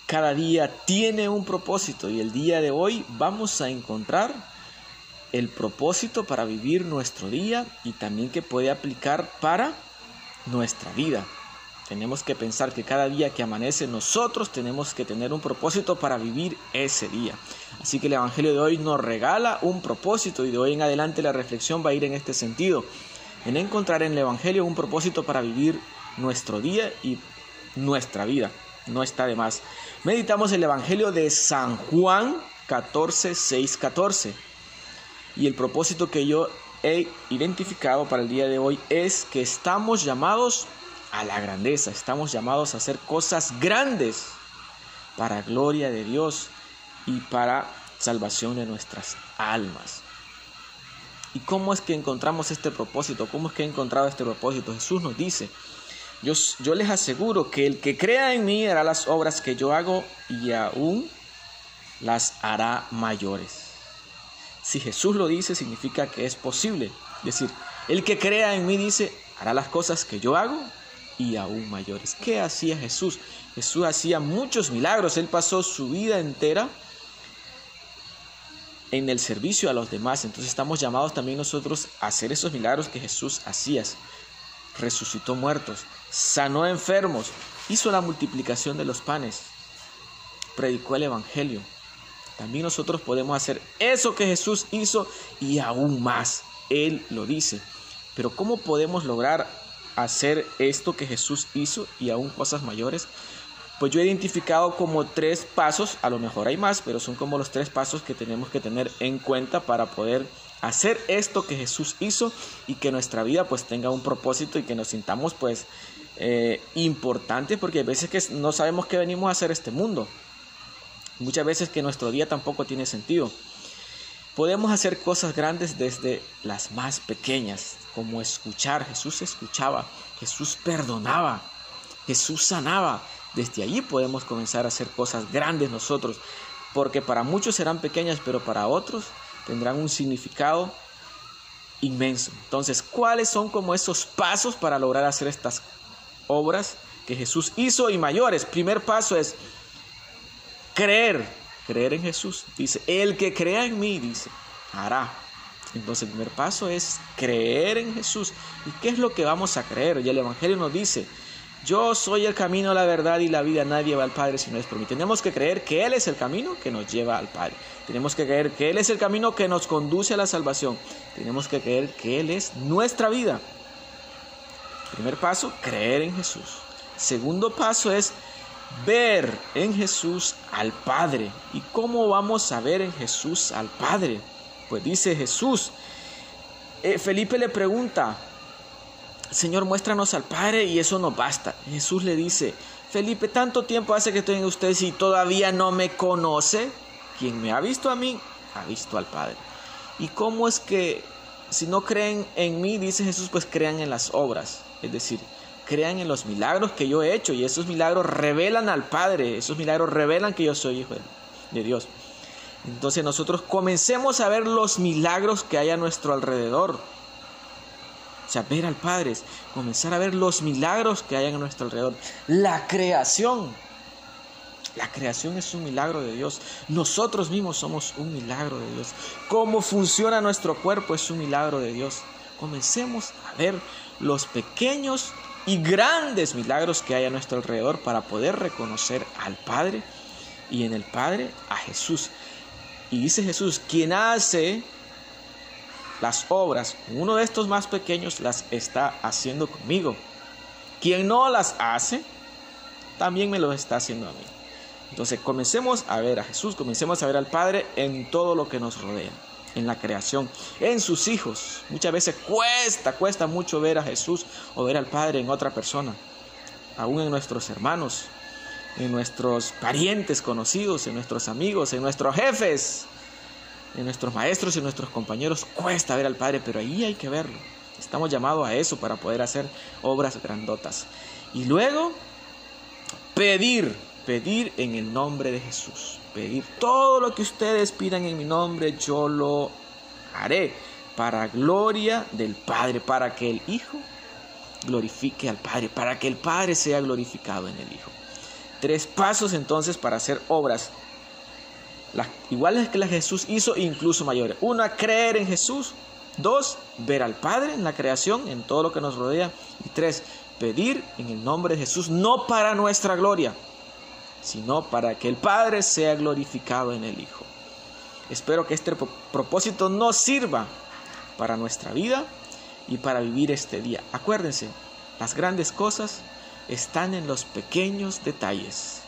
Cada día tiene un propósito y el día de hoy vamos a encontrar el propósito para vivir nuestro día y también que puede aplicar para nuestra vida. Tenemos que pensar que cada día que amanece nosotros tenemos que tener un propósito para vivir ese día. Así que el Evangelio de hoy nos regala un propósito y de hoy en adelante la reflexión va a ir en este sentido. En encontrar en el Evangelio un propósito para vivir nuestro día y nuestra vida. No está de más. Meditamos el Evangelio de San Juan 14:6-14. Y el propósito que yo he identificado para el día de hoy es que estamos llamados a la grandeza. Estamos llamados a hacer cosas grandes para gloria de Dios y para salvación de nuestras almas. ¿Y cómo es que encontramos este propósito? ¿Cómo es que he encontrado este propósito? Jesús nos dice: Yo les aseguro que el que crea en mí hará las obras que yo hago y aún las hará mayores. Si Jesús lo dice, significa que es posible. Es decir, el que crea en mí, dice, hará las cosas que yo hago y aún mayores. ¿Qué hacía Jesús? Jesús hacía muchos milagros. Él pasó su vida entera en el servicio a los demás. Entonces estamos llamados también nosotros a hacer esos milagros que Jesús hacía. Resucitó muertos, sanó enfermos, hizo la multiplicación de los panes, predicó el Evangelio. También nosotros podemos hacer eso que Jesús hizo y aún más. Él lo dice. Pero ¿cómo podemos lograr hacer esto que Jesús hizo y aún cosas mayores? Pues yo he identificado como 3 pasos, a lo mejor hay más, pero son como los 3 pasos que tenemos que tener en cuenta para poder hacer esto que Jesús hizo y que nuestra vida pues tenga un propósito y que nos sintamos pues importantes, porque hay veces que no sabemos qué venimos a hacer este mundo. Muchas veces que nuestro día tampoco tiene sentido. Podemos hacer cosas grandes desde las más pequeñas, como escuchar. Jesús escuchaba, Jesús perdonaba, Jesús sanaba. Desde allí podemos comenzar a hacer cosas grandes nosotros, porque para muchos serán pequeñas, pero para otros tendrán un significado inmenso. Entonces, ¿cuáles son como esos pasos para lograr hacer estas obras que Jesús hizo y mayores? Primer paso es creer en Jesús. Dice, el que crea en mí, dice, hará. Entonces, el primer paso es creer en Jesús. ¿Y qué es lo que vamos a creer? Y el Evangelio nos dice: yo soy el camino, la verdad y la vida. Nadie va al Padre si no es por mí. Tenemos que creer que Él es el camino que nos lleva al Padre. Tenemos que creer que Él es el camino que nos conduce a la salvación. Tenemos que creer que Él es nuestra vida. Primer paso, creer en Jesús. Segundo paso es ver en Jesús al Padre. ¿Y cómo vamos a ver en Jesús al Padre? Pues dice Jesús, Felipe le pregunta: Señor, muéstranos al Padre y eso nos basta. Jesús le dice: Felipe, tanto tiempo hace que estoy en ustedes y todavía no me conoce. Quien me ha visto a mí, ha visto al Padre. ¿Y cómo es que si no creen en mí, dice Jesús, pues crean en las obras? Es decir, crean en los milagros que yo he hecho, y esos milagros revelan al Padre. Esos milagros revelan que yo soy hijo de Dios. Entonces nosotros comencemos a ver los milagros que hay a nuestro alrededor. O sea, ver al Padre, comenzar a ver los milagros que hay a nuestro alrededor. La creación es un milagro de Dios. Nosotros mismos somos un milagro de Dios. Cómo funciona nuestro cuerpo es un milagro de Dios. Comencemos a ver los pequeños y grandes milagros que hay a nuestro alrededor para poder reconocer al Padre y en el Padre a Jesús. Y dice Jesús, quien hace las obras, uno de estos más pequeños, las está haciendo conmigo. Quien no las hace, también me lo está haciendo a mí. Entonces comencemos a ver a Jesús, comencemos a ver al Padre en todo lo que nos rodea, en la creación, en sus hijos. Muchas veces cuesta mucho ver a Jesús o ver al Padre en otra persona, aún en nuestros hermanos, en nuestros parientes conocidos, en nuestros amigos, en nuestros jefes, en nuestros maestros y en nuestros compañeros. Cuesta ver al Padre, pero ahí hay que verlo. Estamos llamados a eso para poder hacer obras grandotas. Y luego, pedir en el nombre de Jesús. Pedir todo lo que ustedes pidan en mi nombre, yo lo haré para gloria del Padre, para que el Hijo glorifique al Padre, para que el Padre sea glorificado en el Hijo. 3 pasos entonces para hacer obras iguales que las que Jesús hizo, incluso mayores. 1, creer en Jesús. 2, ver al Padre en la creación, en todo lo que nos rodea. Y 3, pedir en el nombre de Jesús, no para nuestra gloria, sino para que el Padre sea glorificado en el Hijo. Espero que este propósito nos sirva para nuestra vida y para vivir este día. Acuérdense, las grandes cosas están en los pequeños detalles.